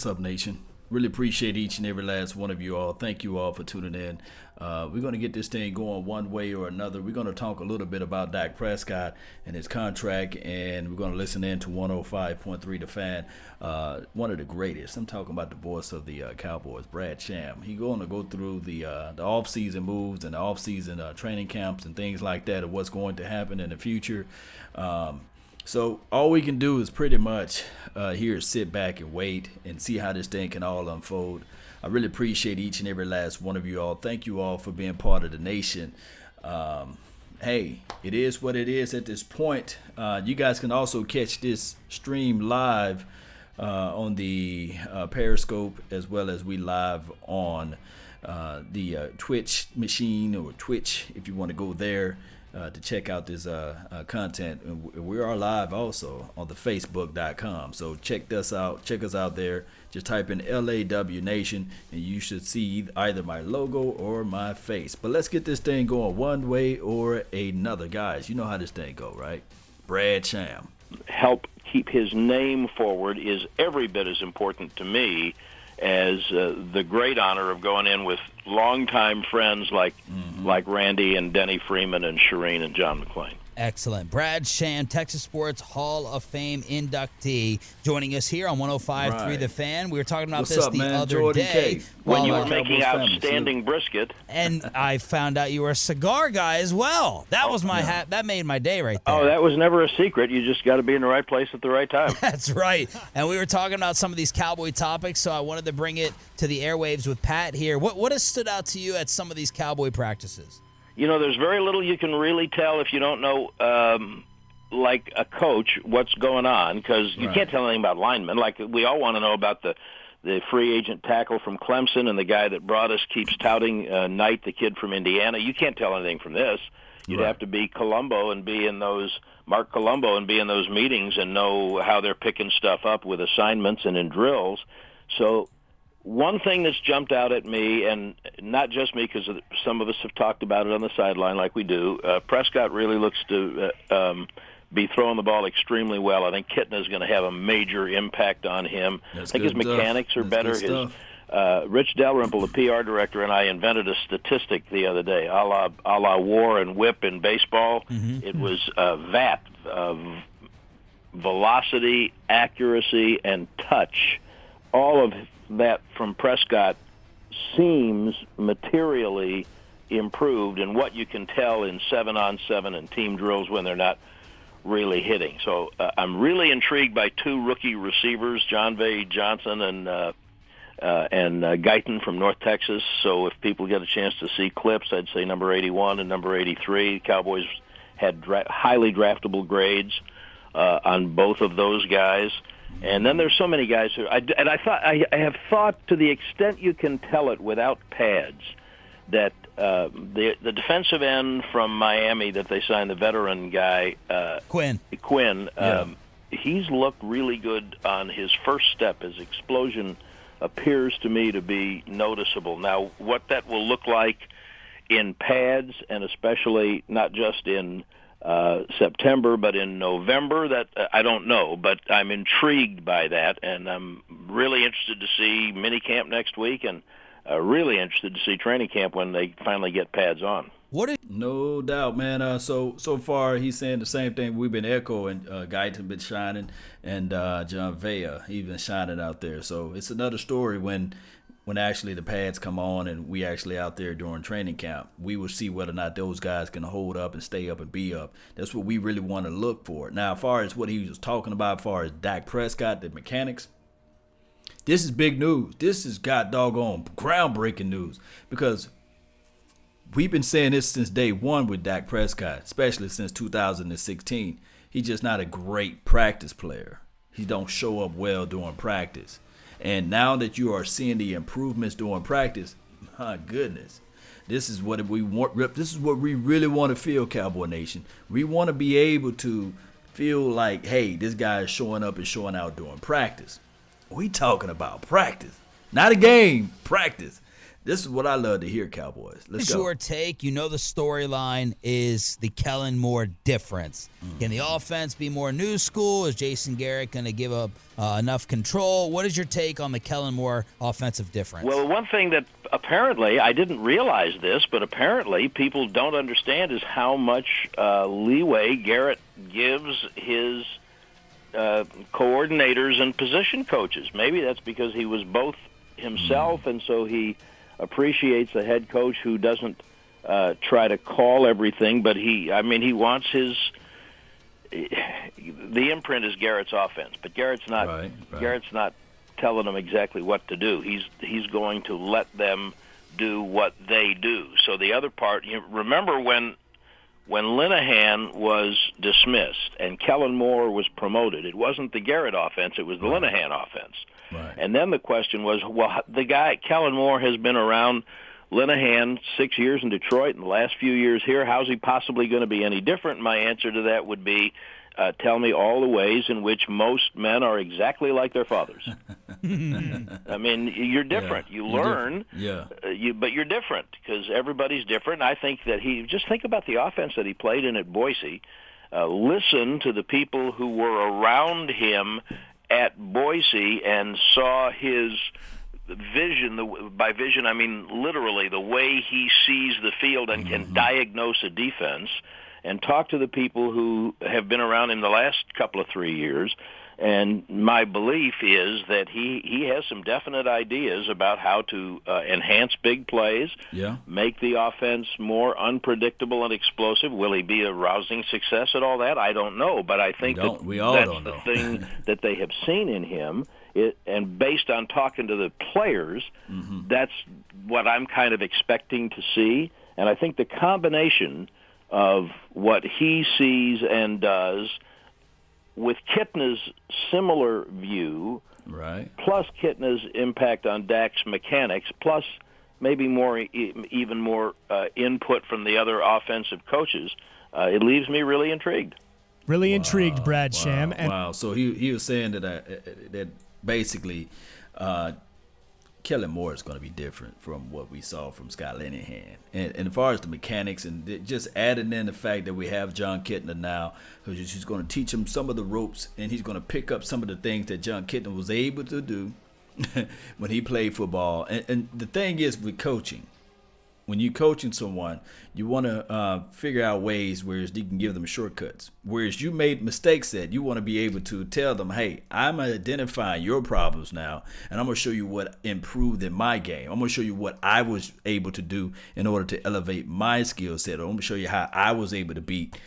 What's up, nation? Really appreciate each and every last one of you all. Thank you all for tuning in. We're going to get this thing going one way or another. We're going to talk a little bit about Dak Prescott and his contract, and we're going to listen in to 105.3 The Fan, one of the greatest. I'm talking about the voice of the Cowboys, Brad Sham. He's going to go through the off-season moves and the off-season training camps and things like that, of what's going to happen in the future. So all we can do is pretty much here sit back and wait and see how this thing can all unfold. I really appreciate each and every last one of you all. Thank you all for being part of the nation. Hey, it is what it is at this point. You guys can also catch this stream live on the Periscope, as well as we live on the Twitch machine, or Twitch if you want to go there. To check out this content. And we are live also on the Facebook.com. So check us out there. Just type in LAW Nation and you should see either my logo or my face. But let's get this thing going one way or another. Guys, you know how this thing go, right? Brad Sham. Help keep his name forward is every bit as important to me as the great honor of going in with longtime friends like Randy and Denny Freeman and Shireen and John McClain. Excellent. Brad Sham, Texas Sports Hall of Fame inductee, joining us here on 105.3 The Fan. We were talking about What's this up, the man? other Jordan day. K. When you were Cowboys making family, outstanding brisket. And I found out you were a cigar guy as well. That was my that made my day right there. Oh, that was never a secret. You just got to be in the right place at the right time. That's right. And we were talking about some of these Cowboy topics, so I wanted to bring it to the airwaves with Pat here. What has stood out to you at some of these Cowboy practices? You know, there's very little you can really tell if you don't know, like a coach, what's going on, because you can't tell anything about linemen. Like, we all want to know about the free agent tackle from Clemson, and the guy that brought us keeps touting Knight, the kid from Indiana. You can't tell anything from this. You'd have to be Columbo and be in those, Mark Columbo, and be in those meetings and know how they're picking stuff up with assignments and in drills. So one thing that's jumped out at me, and not just me, because some of us have talked about it on the sideline like we do, Prescott really looks to be throwing the ball extremely well. I think Kitna is going to have a major impact on him. I think his mechanics are better. Rich Dalrymple, the PR director, and I invented a statistic the other day, a la war and whip in baseball. It was VAT, velocity, accuracy, and touch. All of that from Prescott seems materially improved in what you can tell in 7-on-7 and team drills when they're not really hitting. So I'm really intrigued by two rookie receivers, John Vay Johnson and Guyton from North Texas. So if people get a chance to see clips, I'd say number 81 and number 83. Cowboys had highly draftable grades on both of those guys. And then there's so many guys who I have thought, to the extent you can tell it without pads, that the defensive end from Miami that they signed, the veteran guy Quinn, he's looked really good on his first step. His explosion appears to me to be noticeable. Now, what that will look like in pads, and especially not just in September, but in November, that I don't know, but I'm intrigued by that, and I'm really interested to see minicamp next week, and really interested to see training camp when they finally get pads on. No doubt, man. So far he's saying the same thing we've been echoing. Guyton been shining, and John Vaya, he's been shining out there. So it's another story when actually the pads come on and we actually out there during training camp. We will see whether or not those guys can hold up and stay up and be up. That's what we really want to look for. Now, as far as what he was talking about, as far as Dak Prescott, the mechanics, this is big news. This is doggone groundbreaking news, because we've been saying this since day one with Dak Prescott, especially since 2016. He's just not a great practice player. He don't show up well during practice. And now that you are seeing the improvements during practice, my goodness, this is what we want. This is what we really want to feel, Cowboy Nation. We want to be able to feel like, hey, this guy is showing up and showing out during practice. We talking about practice, not a game, practice. This is what I love to hear, Cowboys. Let's go. Your take, the storyline is the Kellen Moore difference. Can the offense be more new school? Is Jason Garrett going to give up enough control? What is your take on the Kellen Moore offensive difference? Well, one thing that apparently, I didn't realize this, but apparently people don't understand is how much leeway Garrett gives his coordinators and position coaches. Maybe that's because he was both himself, and so he appreciates a head coach who doesn't try to call everything, but he wants the imprint is Garrett's offense, but Garrett's not right. Garrett's not telling them exactly what to do. He's going to let them do what they do. So the other part, you remember when Linehan was dismissed and Kellen Moore was promoted, it wasn't the Garrett offense, it was the Linehan offense. Right. And then the question was, well, the guy, Kellen Moore, has been around Linehan 6 years in Detroit and the last few years here. How's he possibly going to be any different? My answer to that would be, tell me all the ways in which most men are exactly like their fathers. I mean, you're different. Yeah, you learn, but you're different because everybody's different. I think that just think about the offense that he played in at Boise. Listen to the people who were around him at Boise and saw his vision. By vision, I mean literally the way he sees the field and can diagnose a defense, and talk to the people who have been around him the last couple of 3 years. And my belief is that he has some definite ideas about how to enhance big plays, make the offense more unpredictable and explosive. Will he be a rousing success at all that? I don't know, but I think that's the thing that they have seen in him. And based on talking to the players, that's what I'm kind of expecting to see. And I think the combination of what he sees and does with Kitna's similar view, plus Kitna's impact on Dak's mechanics, plus maybe even more input from the other offensive coaches, it leaves me really intrigued. Really intrigued, Brad Sham. And So he was saying that basically Kellen Moore is going to be different from what we saw from Scott Linehan. And as far as the mechanics and just adding in the fact that we have John Kitna now, who's going to teach him some of the ropes, and he's going to pick up some of the things that John Kitna was able to do when he played football. And the thing is with coaching, when you're coaching someone, you want to figure out ways where you can give them shortcuts. Whereas you made mistakes that you want to be able to tell them, hey, I'm identifying your problems now, and I'm going to show you what improved in my game. I'm going to show you what I was able to do in order to elevate my skill set. I'm going to show you how I was able to beat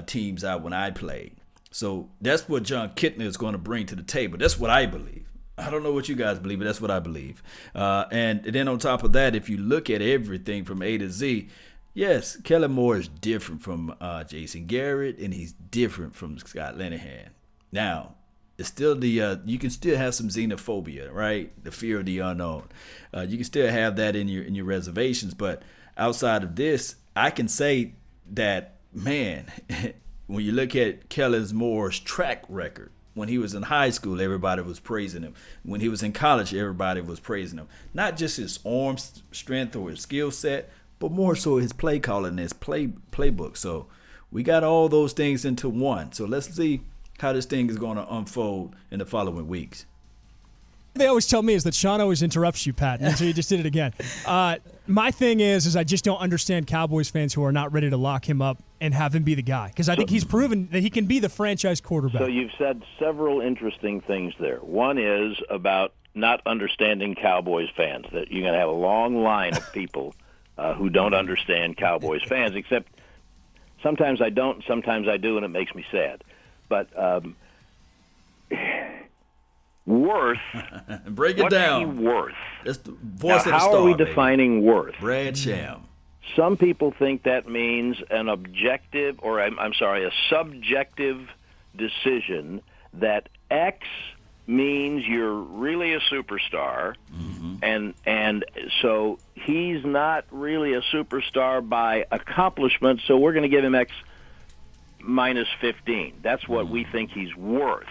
teams out when I played. So that's what John Kitna is going to bring to the table. That's what I believe. I don't know what you guys believe, but that's what I believe. And then on top of that, if you look at everything from A to Z, yes, Kellen Moore is different from Jason Garrett, and he's different from Scott Linehan. Now, it's still you can still have some xenophobia, right? The fear of the unknown. You can still have that in your reservations, but outside of this, I can say that, man, when you look at Kellen Moore's track record, when he was in high school, everybody was praising him. When he was in college, everybody was praising him. Not just his arm strength or his skill set, but more so his play calling, his playbook. So we got all those things into one. So let's see how this thing is going to unfold in the following weeks. They always tell me is that Sean always interrupts you, Pat, and so you just did it again. My thing is I just don't understand Cowboys fans who are not ready to lock him up and have him be the guy, because I think he's proven that he can be the franchise quarterback. So you've said several interesting things there. One is about not understanding Cowboys fans, that you're going to have a long line of people who don't understand Cowboys fans, except sometimes I don't, sometimes I do, and it makes me sad. But worth. Break it down. What's he worth? That's the voice of the how star, are we baby. defining worth? Brad Sham. Some people think that means an objective, or a subjective decision that X means you're really a superstar, and so he's not really a superstar by accomplishment, so we're going to give him X minus 15. That's what we think he's worth.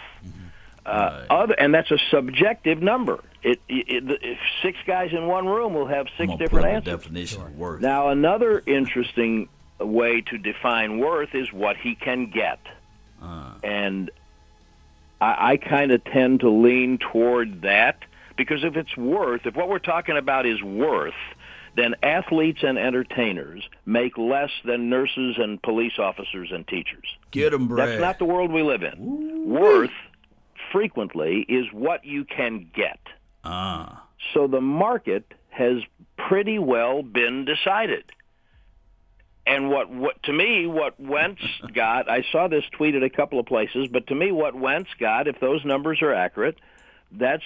And that's a subjective number. if 6 guys in one room will have 6 I'm different put the answers. definition of worth. Now, another interesting way to define worth is what he can get. And I kind of tend to lean toward that, because if what we're talking about is worth, then athletes and entertainers make less than nurses and police officers and teachers. Get them, Brad. That's not the world we live in. Ooh. Worth, frequently, is what you can get. So the market has pretty well been decided. And what to me, what Wentz got, I saw this tweeted a couple of places, but to me, what Wentz got, if those numbers are accurate, that's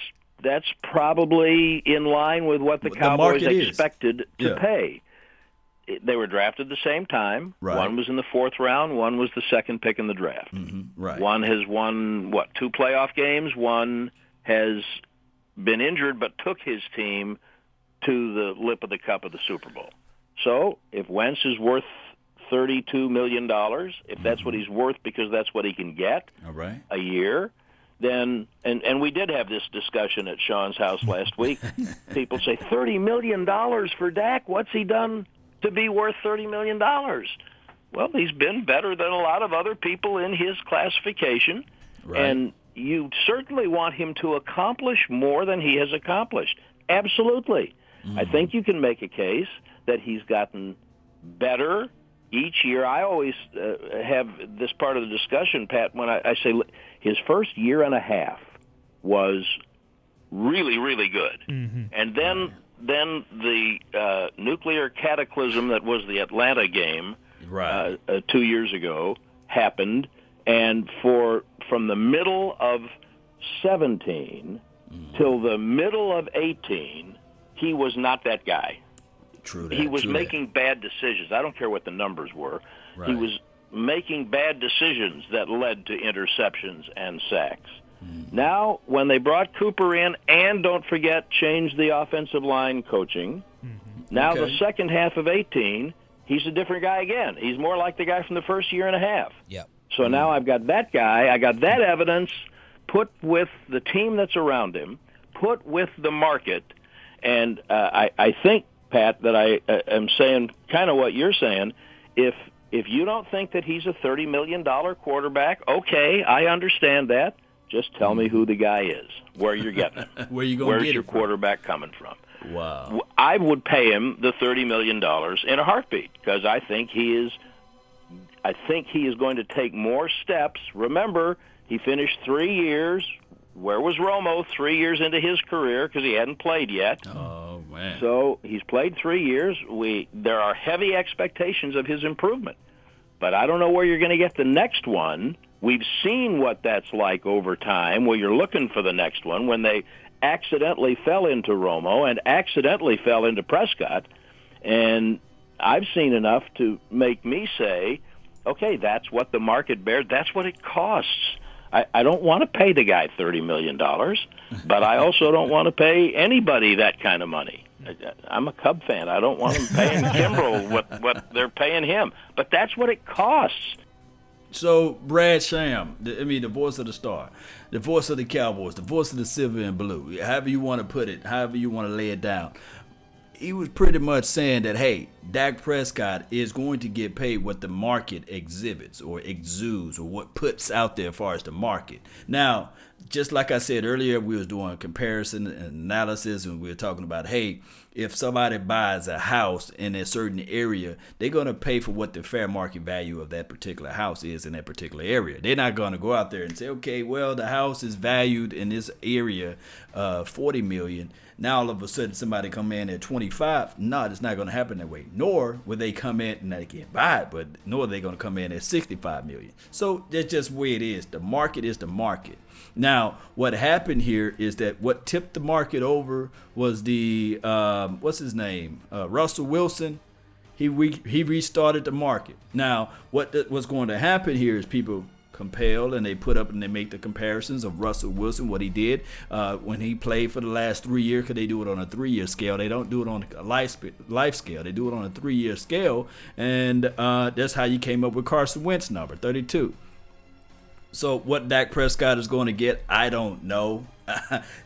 probably in line with what the Cowboys expected to pay. They were drafted the same time. Right. One was in the 4th round. One was the 2nd pick in the draft. Right. One has won, 2 playoff games. One has been injured but took his team to the lip of the cup of the Super Bowl. So if Wentz is worth $32 million, if that's what he's worth because that's what he can get a year, then, and we did have this discussion at Sean's house last week. People say, $30 million for Dak? What's he done to be worth $30 million? Well, he's been better than a lot of other people in his classification, and you certainly want him to accomplish more than he has accomplished. Absolutely. I think you can make a case that he's gotten better each year. I always have this part of the discussion, Pat, when I say his first year and a half was really, really good. And then the nuclear cataclysm that was the Atlanta game 2 years ago happened, and from the middle of 17 till the middle of 18, he was not that guy. He was making bad decisions. I don't care what the numbers were. He was making bad decisions that led to interceptions and sacks. Now, when they brought Cooper in, and don't forget, changed the offensive line coaching, now the second half of 18, he's a different guy again. He's more like the guy from the first year and a half. So now I've got that guy, I got that evidence, put with the team that's around him, put with the market, and I think, Pat, that I am saying kind of what you're saying. If you don't think that he's a $30 million quarterback, okay, I understand that. Just tell me who the guy is, where you're getting him. Where you going to get your quarterback coming from? Wow. I would pay him the $30 million in a heartbeat, because I think he is going to take more steps. Remember, he finished 3 years. Where was Romo 3 years into his career, because he hadn't played yet? Oh, man. So he's played 3 years. There are heavy expectations of his improvement. But I don't know where you're going to get the next one. We've seen what that's like over time, where you're looking for the next one, when they accidentally fell into Romo and accidentally fell into Prescott. And I've seen enough to make me say, okay, that's what the market bears. That's what it costs. I don't want to pay the guy $30 million, but I also don't want to pay anybody that kind of money. I'm a Cub fan. I don't want them paying Kimbrel what they're paying him. But that's what it costs. So, Brad Sham, the voice of the star, the voice of the Cowboys, the voice of the silver and blue, however you want to put it, however you want to lay it down, he was pretty much saying that, hey, Dak Prescott is going to get paid what the market exhibits or exudes or what puts out there as far as the market. Now, just like I said earlier, we was doing comparison and analysis, and we were talking about, hey, if somebody buys a house in a certain area, they're going to pay for what the fair market value of that particular house is in that particular area. They're not going to go out there and say, okay, well, the house is valued in this area $40 million. Now all of a sudden somebody come in at 25. No, it's not going to happen that way. Nor will they come in, and they can't buy it, but nor are they going to come in at 65 million. So that's just the way it is. The market is the market. Now, what happened here is that what tipped the market over was the what's his name? Russell Wilson. He restarted the market. Now, what's going to happen here is people compel and they put up and they make the comparisons of Russell Wilson, what he did when he played for the last 3 years, because they do it on a 3-year scale. They don't do it on a life scale. They do it on a 3-year scale, and that's how you came up with Carson Wentz number 32. So what Dak Prescott is going to get, I don't know.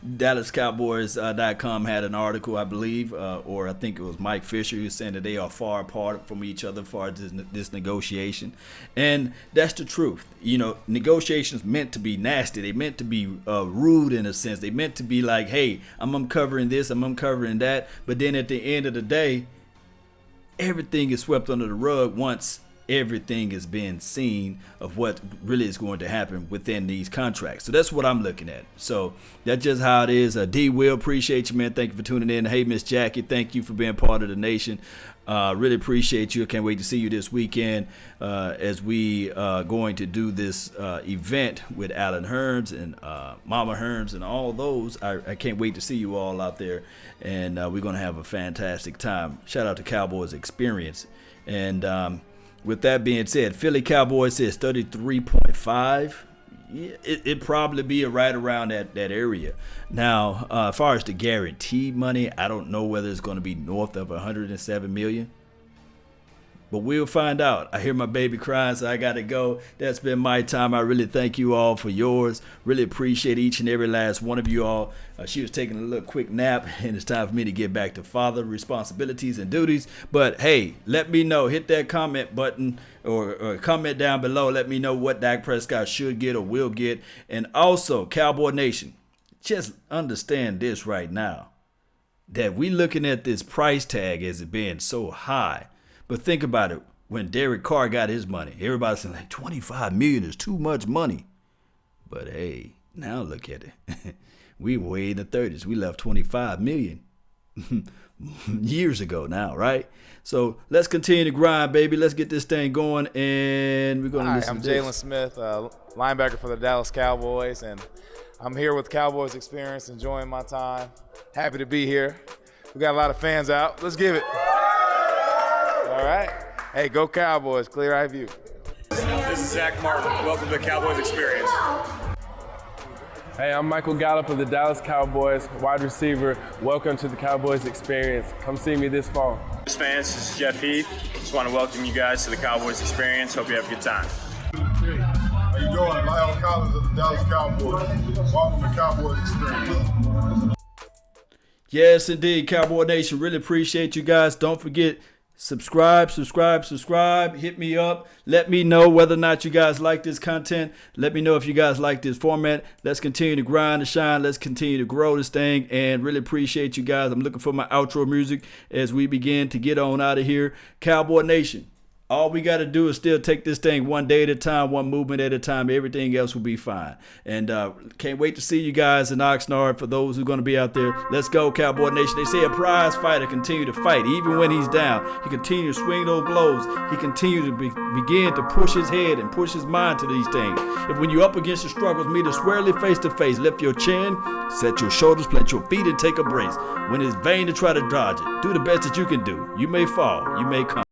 DallasCowboys.com had an article, I believe, or I think it was Mike Fisher, who was saying that they are far apart from each other as far as this negotiation. And that's the truth. You know, negotiations meant to be nasty. They meant to be rude in a sense. They meant to be like, hey, I'm uncovering this, I'm uncovering that. But then at the end of the day, everything is swept under the rug once everything is being seen of what really is going to happen within these contracts. So that's what I'm looking at. So that's just how it is. D. Will, appreciate you, man. Thank you for tuning in. Hey, Miss Jackie, thank you for being part of the nation. Really appreciate you. Can't wait to see you this weekend as we going to do this event with Alan Hearns and Mama Hearns and all those. I can't wait to see you all out there, and we're going to have a fantastic time. Shout out to Cowboys Experience. And with that being said, Philly Cowboys says 33.5. Yeah, it'd probably be right around that area. Now, as far as the guaranteed money, I don't know whether it's going to be north of $107 million. But we'll find out. I hear my baby crying, so I got to go. That's been my time. I really thank you all for yours. Really appreciate each and every last one of you all. She was taking a little quick nap, and it's time for me to get back to father responsibilities and duties. But, hey, let me know. Hit that comment button or comment down below. Let me know what Dak Prescott should get or will get. And also, Cowboy Nation, just understand this right now, that we looking at this price tag as it being so high. But think about it. When Derek Carr got his money, everybody's saying like $25 million is too much money. But hey, now look at it. We were way in the 30s. We left $25 million years ago now, right? So let's continue to grind, baby. Let's get this thing going, and we're going to listen to this. I'm Jalen Smith, linebacker for the Dallas Cowboys, and I'm here with Cowboys Experience, enjoying my time. Happy to be here. We got a lot of fans out. Let's give it. All right. Hey, go Cowboys. Clear eye view. This is Zach Martin. Welcome to the Cowboys Experience. Hey, I'm Michael Gallup of the Dallas Cowboys, wide receiver. Welcome to the Cowboys Experience. Come see me this fall. Fans, this is Jeff Heath. Just want to welcome you guys to the Cowboys Experience. Hope you have a good time. How you doing? Lyle Collins of the Dallas Cowboys. Welcome to Cowboys Experience. Yes, indeed, Cowboy Nation. Really appreciate you guys. Don't forget, subscribe. Hit me up. Let me know whether or not you guys like this content. Let me know if you guys like this format. Let's continue to grind and shine. Let's continue to grow this thing, and really appreciate you guys. I'm looking for my outro music as we begin to get on out of here. Cowboy Nation, all we got to do is still take this thing one day at a time, one movement at a time. Everything else will be fine. And can't wait to see you guys in Oxnard. For those who are going to be out there, let's go, Cowboy Nation. They say a prize fighter continue to fight. Even when he's down, he continue to swing those blows. He continue to begin to push his head and push his mind to these things. If when you're up against the struggles, meet us squarely face to face. Lift your chin, set your shoulders, plant your feet, and take a brace. When it's vain to try to dodge it, do the best that you can do. You may fall, you may come.